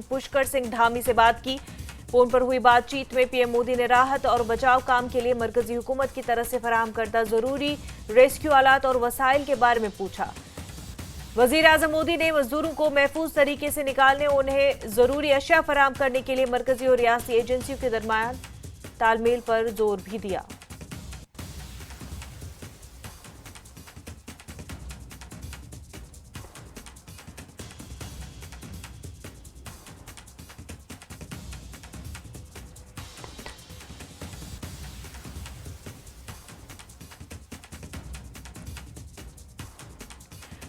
पुष्कर सिंह धामी से बात की। फोन पर हुई बातचीत में पीएम मोदी ने राहत और बचाव काम के लिए मरकजी हुकूमत की तरफ से फराहम करदा जरूरी रेस्क्यू आलात और वसाइल के बारे में पूछा। वजीर आजम मोदी ने मजदूरों को महफूज तरीके से निकालने और उन्हें जरूरी अशिया फराहम करने के लिए मरकजी और रियासती एजेंसियों के दरमियान तालमेल पर जोर भी दिया।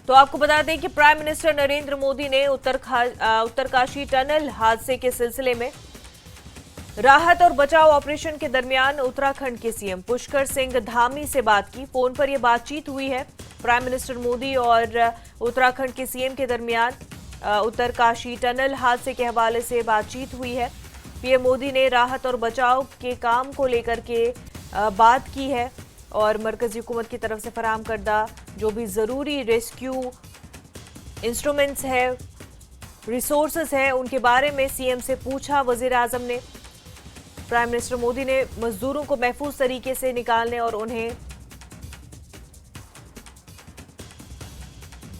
तो आपको बता दें कि प्राइम मिनिस्टर नरेंद्र मोदी ने उत्तरकाशी टनल हादसे के सिलसिले में राहत और बचाव ऑपरेशन के दरमियान उत्तराखंड के सीएम पुष्कर सिंह धामी से बात की। फोन पर यह बातचीत हुई है। प्राइम मिनिस्टर मोदी और उत्तराखंड के सीएम के दरमियान उत्तरकाशी टनल हादसे के हवाले से बातचीत हुई है। पीएम मोदी ने राहत और बचाव के काम को लेकर के बात की है और मरकजी हुकूमत की तरफ से फराहम करदा जो भी ज़रूरी रेस्क्यू इंस्ट्रूमेंट्स है, रिसोर्सेज है, उनके बारे में सीएम से पूछा वजीर आजम ने। प्राइम मिनिस्टर मोदी ने मजदूरों को महफूज तरीके से निकालने और उन्हें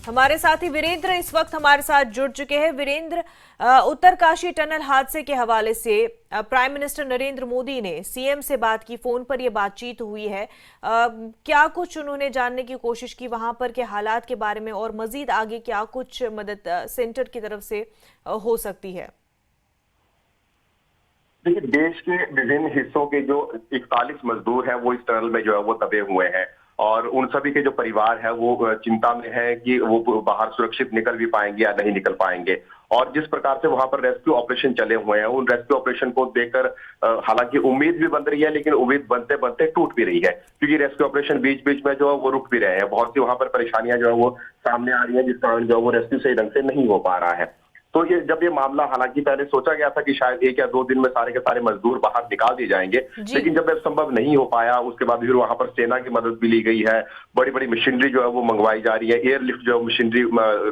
हमारे साथी वीरेंद्र इस वक्त हमारे साथ जुड़ चुके हैं। वीरेंद्र, उत्तरकाशी टनल हादसे के हवाले से प्राइम मिनिस्टर नरेंद्र मोदी ने सीएम से बात की, फोन पर यह बातचीत हुई है। क्या कुछ उन्होंने जानने की कोशिश की वहां पर के हालात के बारे में और मजीद आगे क्या कुछ मदद सेंटर की तरफ से हो सकती है? देखिए, देश के विभिन्न हिस्सों के जो 41 मजदूर हैं वो इस टनल में जो है वो दबे हुए हैं और उन सभी के जो परिवार है वो चिंता में है कि वो बाहर सुरक्षित निकल भी पाएंगे या नहीं निकल पाएंगे। और जिस प्रकार से वहां पर रेस्क्यू ऑपरेशन चले हुए हैं, उन रेस्क्यू ऑपरेशन को देखकर हालांकि उम्मीद भी बन रही है, लेकिन उम्मीद बनते बनते टूट भी रही है, क्योंकि रेस्क्यू ऑपरेशन बीच बीच में जो है वो रुक भी रहे हैं। बहुत सी वहां पर परेशानियां जो है वो सामने आ रही है, जिस कारण जो है वो रेस्क्यू सही ढंग से नहीं हो पा रहा है। तो जब ये मामला, हालांकि पहले सोचा गया था कि शायद 1 या 2 दिन में सारे के सारे मजदूर बाहर निकाल दिए जाएंगे, लेकिन जब ये संभव नहीं हो पाया, उसके बाद फिर वहां पर सेना की मदद भी ली गई है। बड़ी बड़ी मशीनरी जो है वो मंगवाई जा रही है, एयरलिफ्ट जो मशीनरी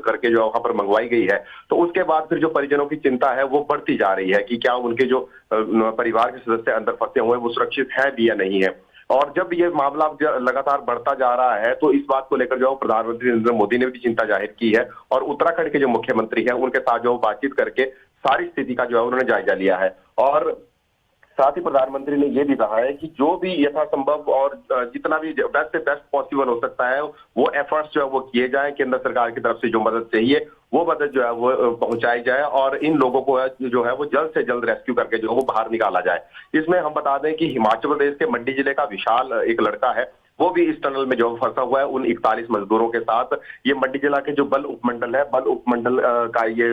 करके जो वहां पर मंगवाई गई है। तो उसके बाद फिर जो परिजनों की चिंता है वो बढ़ती जा रही है कि क्या उनके जो परिवार के सदस्य अंदर फंसे हुए वो सुरक्षित है भी या नहीं है। और जब ये मामला लगातार बढ़ता जा रहा है तो इस बात को लेकर जो प्रधानमंत्री नरेंद्र मोदी ने भी चिंता जाहिर की है और उत्तराखंड के जो मुख्यमंत्री हैं उनके साथ जो बातचीत करके सारी स्थिति का जो है उन्होंने जायजा लिया है। और साथ ही प्रधानमंत्री ने यह भी कहा है कि जो भी यथासंभव और जितना भी बेस्ट से बेस्ट पॉसिबल हो सकता है वो एफर्ट्स जो है वो किए जाएं। केंद्र सरकार की तरफ से जो मदद चाहिए वो मदद जो है वो पहुंचाई जाए और इन लोगों को जो है वो जल्द से जल्द रेस्क्यू करके जो है वो बाहर निकाला जाए। इसमें हम बता दें कि हिमाचल प्रदेश के मंडी जिले का विशाल एक लड़का है, वो भी इस टनल में जो फंसा हुआ है उन 41 मजदूरों के साथ। ये मंडी जिला के जो बल उपमंडल है, बल उपमंडल का ये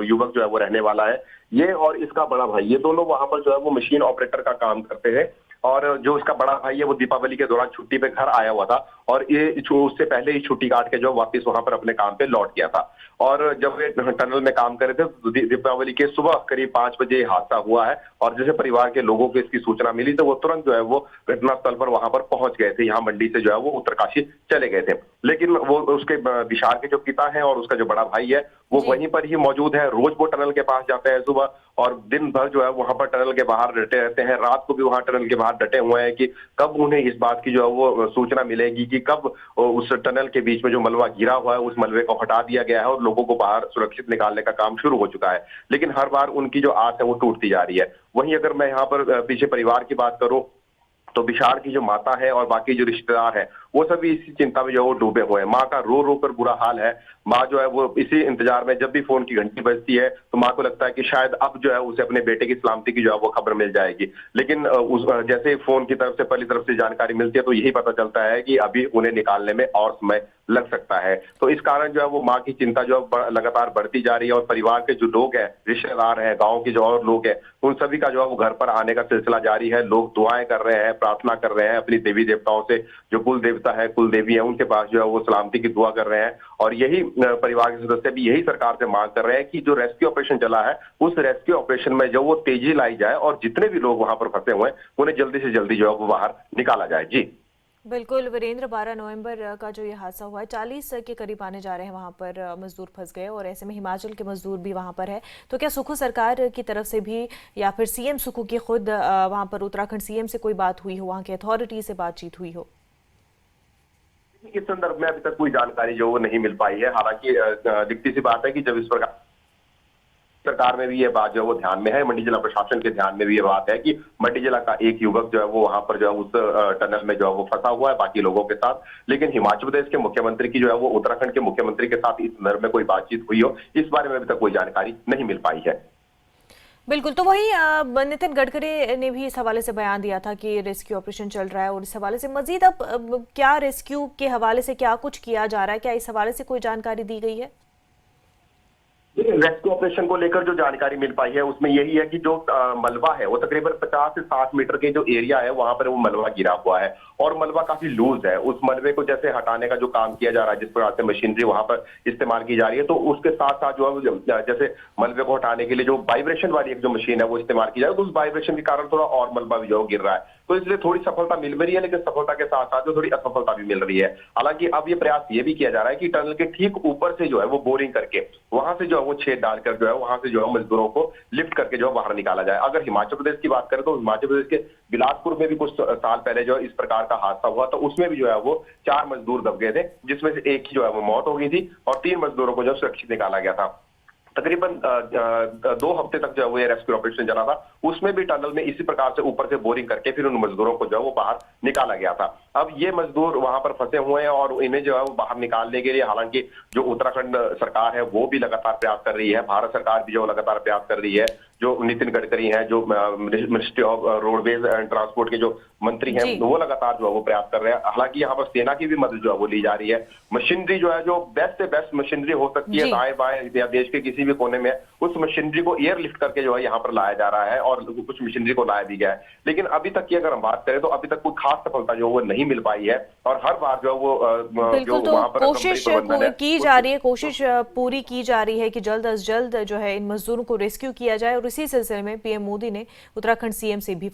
युवक जो है वो रहने वाला है। ये और इसका बड़ा भाई, ये दोनों वहां पर जो है वो मशीन ऑपरेटर का काम करते हैं और जो इसका बड़ा भाई है वो दीपावली के दौरान छुट्टी पे घर आया हुआ था और ये उससे पहले ही छुट्टी काट के जो वापस वहां पर अपने काम पे लौट गया था। और जब वे टनल में काम कर रहे थे तो दीपावली के सुबह करीब 5 बजे हादसा हुआ है और जैसे परिवार के लोगों को इसकी सूचना मिली तो वो तुरंत जो है वो घटनास्थल पर वहां पर पहुंच गए थे। यहाँ मंडी से जो है वो उत्तरकाशी चले गए थे, लेकिन वो उसके विशाल के जो पिता है और उसका जो बड़ा भाई है वो वहीं पर ही मौजूद है। रोज वो टनल के पास जाते हैं सुबह और दिन भर जो है वहां पर टनल के बाहर डटे रहते हैं। रात को भी वहां टनल के बाहर डटे हुए हैं कि कब उन्हें इस बात की जो है वो सूचना मिलेगी कि कब उस टनल के बीच में जो मलबा गिरा हुआ है उस मलबे को हटा दिया गया है और लोगों को बाहर सुरक्षित निकालने का काम शुरू हो चुका है। लेकिन हर बार उनकी जो आस है वो टूटती जा रही है। वहीं अगर मैं यहाँ पर पीछे परिवार की बात करूं तो विशाल की जो माता है और बाकी जो रिश्तेदार है वो सभी इसी चिंता में जो है वो डूबे हुए हैं। माँ का रो रो कर बुरा हाल है। माँ जो है वो इसी इंतजार में, जब भी फोन की घंटी बजती है तो माँ को लगता है कि शायद अब जो है उसे अपने बेटे की सलामती की जो है वो खबर मिल जाएगी। लेकिन जैसे फोन की तरफ से पहली तरफ से जानकारी मिलती है तो यही पता चलता है कि अभी उन्हें निकालने में और समय लग सकता है। तो इस कारण जो है वो माँ की चिंता जो है लगातार बढ़ती जा रही है और परिवार के जो लोग हैं, रिश्तेदार हैं, गाँव के जो और लोग हैं, उन सभी का जो है वो घर पर आने का सिलसिला जारी है। लोग दुआएं कर रहे हैं, प्रार्थना कर रहे हैं अपनी देवी देवताओं से, जो कुल देवता है, कुल देवी है, उनके पास जो है वो सलामती की दुआ कर रहे हैं। और यही परिवार के सदस्य भी यही सरकार से मांग कर रहे हैं कि जो रेस्क्यू ऑपरेशन चला है उस रेस्क्यू ऑपरेशन में जो वो तेजी लाई जाए और जितने भी लोग वहां पर फंसे हुए हैं उन्हें जल्दी से जल्दी जो है वो बाहर निकाला जाए। जी बिल्कुल वीरेंद्र, 12 नवंबर का जो ये हादसा हुआ है, 40 के करीब आने जा रहे हैं वहां पर मजदूर फंस गए और ऐसे में हिमाचल के मजदूर भी वहां पर है। तो क्या सुखू सरकार की तरफ से भी या फिर सीएम सुखू की खुद वहां पर उत्तराखंड सीएम से कोई बात हुई हो, वहां की अथॉरिटी से बातचीत हुई हो? इस संदर्भ में अभी तक कोई जानकारी जो वो नहीं मिल पाई है। हालांकि दिखती सी बात है कि जब इस प्रकार सरकार में भी ये बात जो है वो ध्यान में है, मंडी जिला प्रशासन के ध्यान में भी ये बात है कि मंडी जिला का एक युवक जो है वो वहां पर जो है उस टनल में जो है वो फंसा हुआ है बाकी लोगों के साथ। लेकिन हिमाचल प्रदेश के मुख्यमंत्री की जो है वो उत्तराखंड के मुख्यमंत्री के साथ इस संदर्भ में कोई बातचीत हुई हो, इस बारे में अभी तक कोई जानकारी नहीं मिल पाई है। बिल्कुल, तो वही नितिन गडकरी ने भी इस हवाले से बयान दिया था कि रेस्क्यू ऑपरेशन चल रहा है और इस हवाले से मजीद अब क्या रेस्क्यू के हवाले से क्या कुछ किया जा रहा है, क्या इस हवाले से कोई जानकारी दी गई है? रेस्क्यू ऑपरेशन को लेकर जो जानकारी मिल पाई है उसमें यही है कि जो मलबा है वो तकरीबन 50 से 60 मीटर के जो एरिया है वहां पर वो मलबा गिरा हुआ है और मलबा काफी लूज है। उस मलबे को जैसे हटाने का जो काम किया जा रहा है, जिस प्रकार से मशीनरी वहां पर इस्तेमाल की जा रही है, तो उसके साथ साथ जो है जैसे मलबे को हटाने के लिए जो वाइब्रेशन वाली एक जो मशीन है वो इस्तेमाल की जाए, तो उस वाइब्रेशन के कारण थोड़ा और मलबा भी जो गिर रहा है। तो इसलिए थोड़ी सफलता मिल रही है, लेकिन सफलता के साथ साथ जो थोड़ी असफलता भी मिल रही है। हालांकि अब ये प्रयास ये भी किया जा रहा है कि टनल के ठीक ऊपर से जो है वो बोरिंग करके वहां से जो है वो छेद डालकर जो है वहां से जो है मजदूरों को लिफ्ट करके जो है बाहर निकाला जाए। अगर हिमाचल प्रदेश की बात करें तो हिमाचल प्रदेश के बिलासपुर में भी कुछ साल पहले जो है इस प्रकार का हादसा हुआ, तो उसमें भी जो है वो 4 मजदूर दब गए थे, जिसमें से एक की जो है वो मौत हो गई थी और 3 मजदूरों को जो सुरक्षित निकाला गया था। तकरीबन 2 हफ्ते तक जो है वो ये रेस्क्यू ऑपरेशन चला था। उसमें भी टनल में इसी प्रकार से ऊपर से बोरिंग करके फिर उन मजदूरों को जो है वो बाहर निकाला गया था। अब ये मजदूर वहां पर फंसे हुए हैं और इन्हें जो है वो बाहर निकालने के लिए हालांकि जो उत्तराखंड सरकार है वो भी लगातार प्रयास कर रही है, भारत सरकार भी जो लगातार प्रयास कर रही है। जो नितिन गडकरी हैं, जो ministry of roadways and transport के जो मंत्री हैं, वो लगातार जो है वो प्रयास कर रहे हैं। हालांकि यहाँ पर सेना की भी मदद जो है वो ली जा रही है। मशीनरी जो है, जो बेस्ट से बेस्ट मशीनरी हो सकती है दाएं बाएं या देश के किसी भी कोने में, उस मशीनरी को एयरलिफ्ट करके जो है यहाँ पर लाया जा रहा है और कुछ मशीनरी को लाया भी गया है। लेकिन अभी तक की अगर हम बात करें तो अभी तक कोई खास सफलता जो वो नहीं मिल पाई है और हर बार जो है वो बिल्कुल, जो वहां पर कोशिश की जा रही है, कोशिश पूरी की जा रही है कि जल्द अज जल्द जो है इन मजदूरों को रेस्क्यू किया जाए और इसी सिलसिले में पीएम मोदी ने उत्तराखंड सीएम से भी